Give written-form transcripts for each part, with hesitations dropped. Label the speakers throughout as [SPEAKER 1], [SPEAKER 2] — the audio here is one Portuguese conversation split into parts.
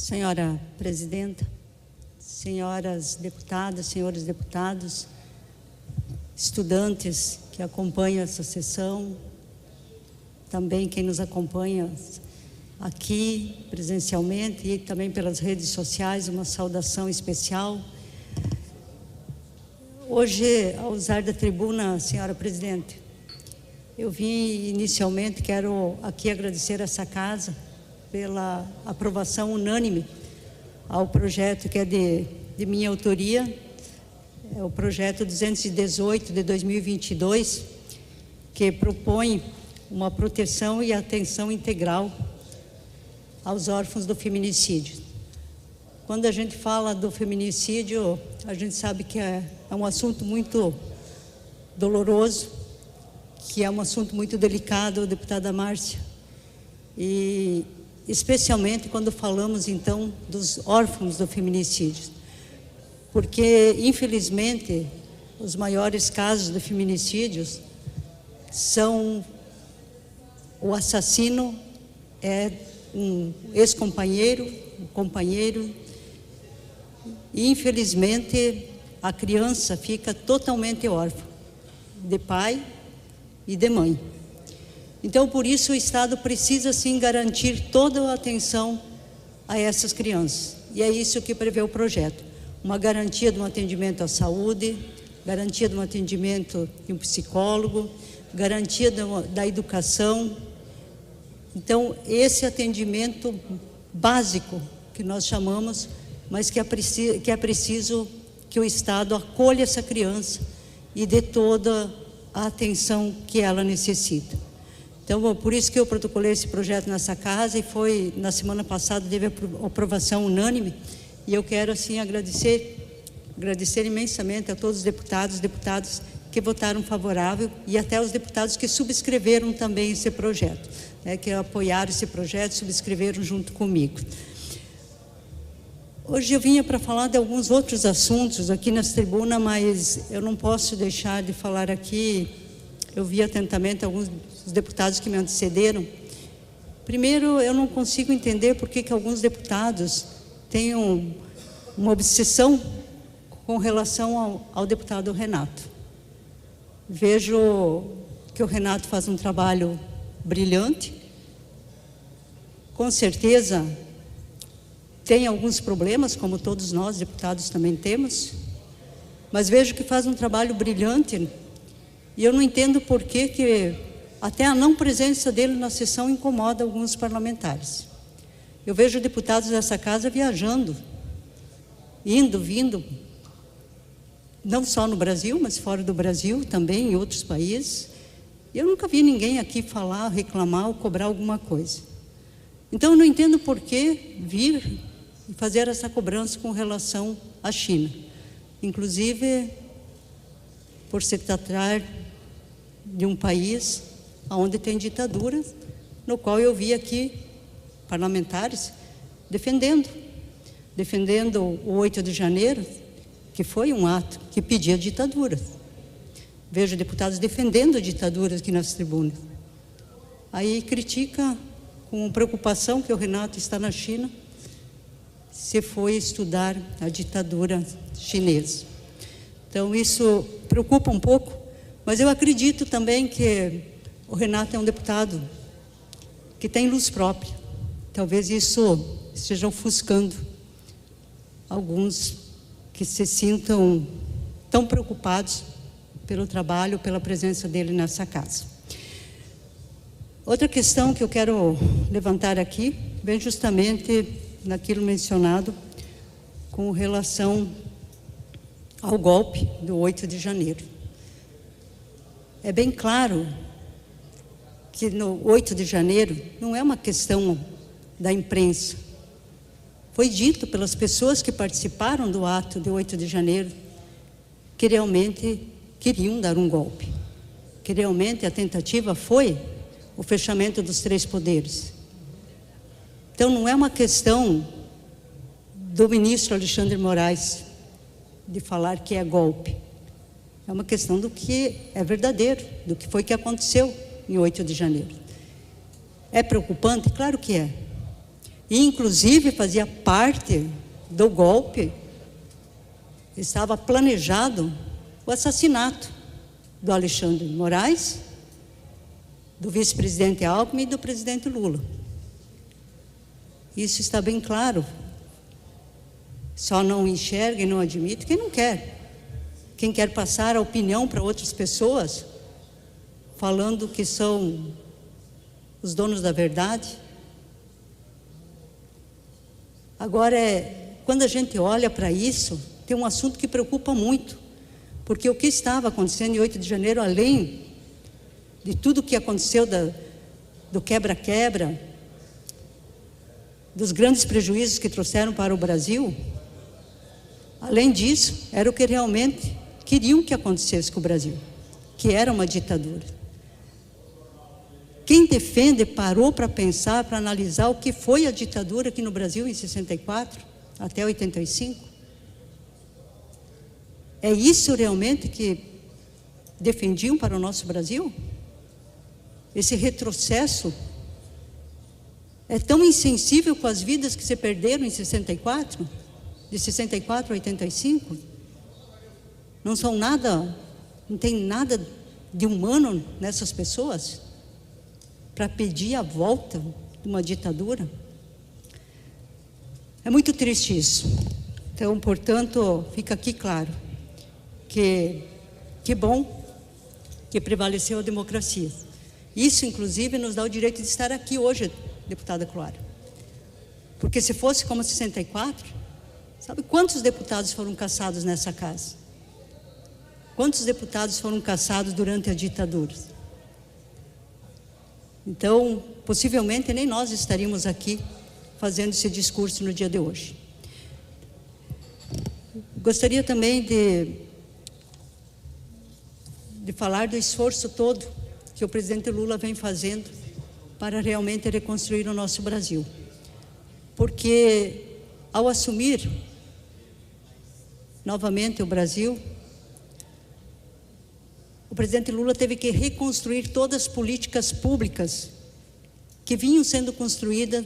[SPEAKER 1] Senhora Presidenta, senhoras deputadas, senhores deputados, estudantes que acompanham essa sessão, também quem nos acompanha aqui presencialmente e também pelas redes sociais, uma saudação especial. Hoje, ao usar da tribuna, senhora Presidente, eu vim inicialmente, quero aqui agradecer essa casa pela aprovação unânime ao projeto que é de minha autoria, é o projeto 218 de 2022, que propõe uma proteção e atenção integral aos órfãos do feminicídio. Quando a gente fala do feminicídio, a gente sabe que é um assunto muito doloroso, que é um assunto muito delicado, deputada Márcia, e especialmente quando falamos então dos órfãos do feminicídio, porque infelizmente os maiores casos de feminicídios são o assassino é um ex-companheiro, um companheiro, e infelizmente a criança fica totalmente órfã de pai e de mãe. Então, por isso, o Estado precisa, sim, garantir toda a atenção a essas crianças. E é isso que prevê o projeto. Uma garantia de um atendimento à saúde, garantia de um atendimento de um psicólogo, garantia da educação. Então, esse atendimento básico que nós chamamos, mas que é preciso que o Estado acolha essa criança e dê toda a atenção que ela necessita. Então, por isso que eu protocolei esse projeto nessa casa e foi, na semana passada, teve a aprovação unânime, e eu quero, assim, agradecer imensamente a todos os deputados que votaram favorável e até os deputados que subscreveram também esse projeto, que apoiaram esse projeto, subscreveram junto comigo. Hoje eu vinha para falar de alguns outros assuntos aqui nessa tribuna, mas eu não posso deixar de falar aqui. Eu vi atentamente alguns dos deputados que me antecederam. Primeiro, eu não consigo entender por que alguns deputados têm uma obsessão com relação ao deputado Renato. Vejo que o Renato faz um trabalho brilhante, com certeza tem alguns problemas, como todos nós, deputados, também temos, mas vejo que faz um trabalho brilhante, e eu não entendo por que até a não presença dele na sessão incomoda alguns parlamentares. Eu vejo deputados dessa casa viajando, indo, vindo, não só no Brasil, mas fora do Brasil também, em outros países. E eu nunca vi ninguém aqui falar, reclamar ou cobrar alguma coisa. Então, eu não entendo por que vir e fazer essa cobrança com relação à China. Inclusive, por se tratar de um país onde tem ditadura, no qual eu vi aqui parlamentares defendendo o 8 de janeiro, que foi um ato que pedia ditadura. Vejo deputados defendendo a ditadura aqui nas tribunas. Aí critica com preocupação que o Renato está na China, se foi estudar a ditadura chinesa. Então isso preocupa um pouco, mas eu acredito também que o Renato é um deputado que tem luz própria. Talvez isso esteja ofuscando alguns que se sintam tão preocupados pelo trabalho, pela presença dele nessa casa. Outra questão que eu quero levantar aqui vem justamente naquilo mencionado com relação ao golpe do 8 de janeiro. É bem claro que no 8 de janeiro não é uma questão da imprensa. Foi dito pelas pessoas que participaram do ato de 8 de janeiro que realmente queriam dar um golpe. Que realmente a tentativa foi o fechamento dos 3 poderes. Então não é uma questão do ministro Alexandre Moraes de falar que é golpe. É uma questão do que é verdadeiro, do que foi que aconteceu em 8 de janeiro. É preocupante? Claro que é. e inclusive fazia parte do golpe, estava planejado o assassinato do Alexandre de Moraes, do vice-presidente Alckmin e do presidente Lula. Isso está bem claro. Só não enxerga e não admite quem não quer. Quem quer passar a opinião para outras pessoas, falando que são os donos da verdade. Agora, quando a gente olha para isso, tem um assunto que preocupa muito, porque o que estava acontecendo em 8 de janeiro, além de tudo o que aconteceu do quebra-quebra, dos grandes prejuízos que trouxeram para o Brasil, além disso, era o que realmente queriam que acontecesse com o Brasil, que era uma ditadura. Quem defende parou para pensar, para analisar o que foi a ditadura aqui no Brasil em 64 até 85? É isso realmente que defendiam para o nosso Brasil? Esse retrocesso é tão insensível com as vidas que se perderam em 64, de 64 a 85? Não são nada, não tem nada de humano nessas pessoas para pedir a volta de uma ditadura? É muito triste isso. Então, portanto, fica aqui claro que bom que prevaleceu a democracia. Isso, inclusive, nos dá o direito de estar aqui hoje, deputada Clara. Porque se fosse como 64, sabe quantos deputados foram caçados nessa casa? Quantos deputados foram caçados durante a ditadura? Então, possivelmente, nem nós estaríamos aqui fazendo esse discurso no dia de hoje. Gostaria também de falar do esforço todo que o presidente Lula vem fazendo para realmente reconstruir o nosso Brasil. Porque, ao assumir novamente o Brasil, o presidente Lula teve que reconstruir todas as políticas públicas que vinham sendo construídas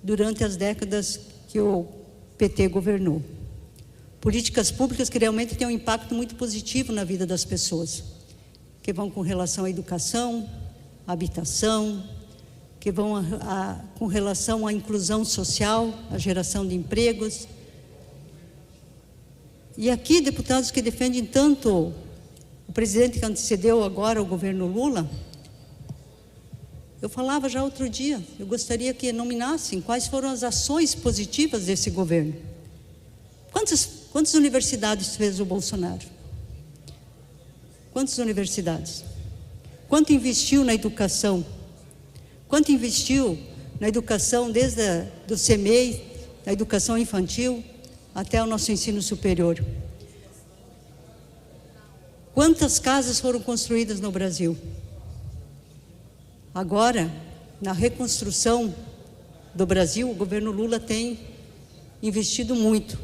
[SPEAKER 1] durante as décadas que o PT governou. Políticas públicas que realmente têm um impacto muito positivo na vida das pessoas, que vão com relação à educação, à habitação, que vão com relação à inclusão social, à geração de empregos. E aqui, deputados que defendem tanto o presidente que antecedeu agora o governo Lula, eu falava já outro dia, eu gostaria que nominassem quais foram as ações positivas desse governo. Quantas universidades fez o Bolsonaro? Quantas universidades? Quanto investiu na educação? Quanto investiu na educação desde do CMEI, da educação infantil, até o nosso ensino superior? Quantas casas foram construídas no Brasil? Agora, na reconstrução do Brasil, o governo Lula tem investido muito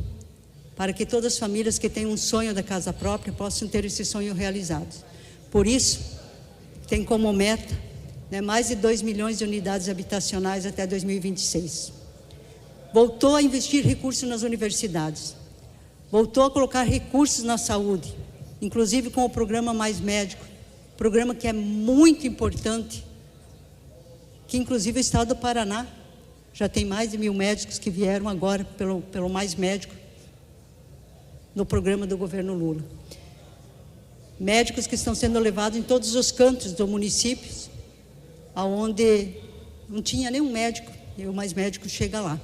[SPEAKER 1] para que todas as famílias que têm um sonho da casa própria possam ter esse sonho realizado. Por isso, tem como meta, mais de 2 milhões de unidades habitacionais até 2026. Voltou a investir recursos nas universidades, voltou a colocar recursos na saúde, inclusive com o programa Mais Médico, programa que é muito importante, que inclusive o estado do Paraná já tem mais de 1.000 médicos que vieram agora pelo Mais Médico, no programa do governo Lula. Médicos que estão sendo levados em todos os cantos do município, aonde não tinha nenhum médico, e o Mais Médico chega lá.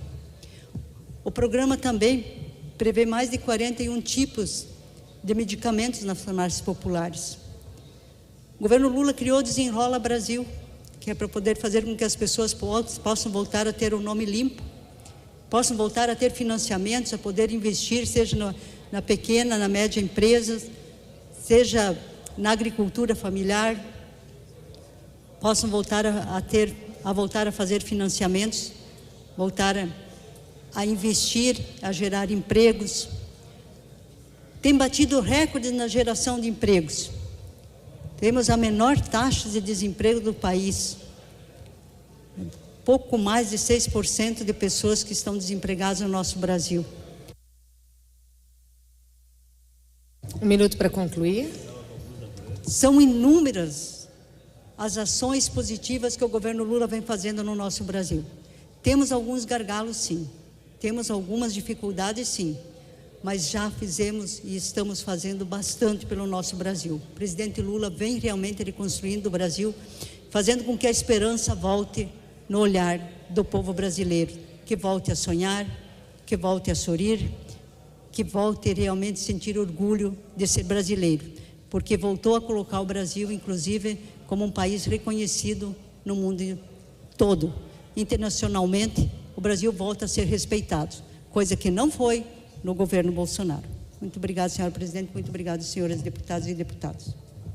[SPEAKER 1] O programa também prevê mais de 41 tipos de medicamentos nas farmácias populares. O governo Lula criou o Desenrola Brasil, que é para poder fazer com que as pessoas possam voltar a ter um nome limpo, possam voltar a ter financiamentos, a poder investir, seja na pequena, na média empresa, seja na agricultura familiar, possam voltar a fazer financiamentos, voltar a investir, a gerar empregos. Tem batido recorde na geração de empregos. Temos a menor taxa de desemprego do país. pouco mais de 6% de pessoas que estão desempregadas no nosso Brasil.
[SPEAKER 2] Um minuto para concluir.
[SPEAKER 1] São inúmeras as ações positivas que o governo Lula vem fazendo no nosso Brasil. Temos alguns gargalos, sim. Temos algumas dificuldades, sim. Mas já fizemos e estamos fazendo bastante pelo nosso Brasil. O presidente Lula vem realmente reconstruindo o Brasil, fazendo com que a esperança volte no olhar do povo brasileiro, que volte a sonhar, que volte a sorrir, que volte realmente a sentir orgulho de ser brasileiro, porque voltou a colocar o Brasil, inclusive, como um país reconhecido no mundo todo. Internacionalmente, o Brasil volta a ser respeitado, coisa que não foi no governo Bolsonaro. Muito obrigado, senhora presidente, muito obrigado, senhoras deputadas e deputados.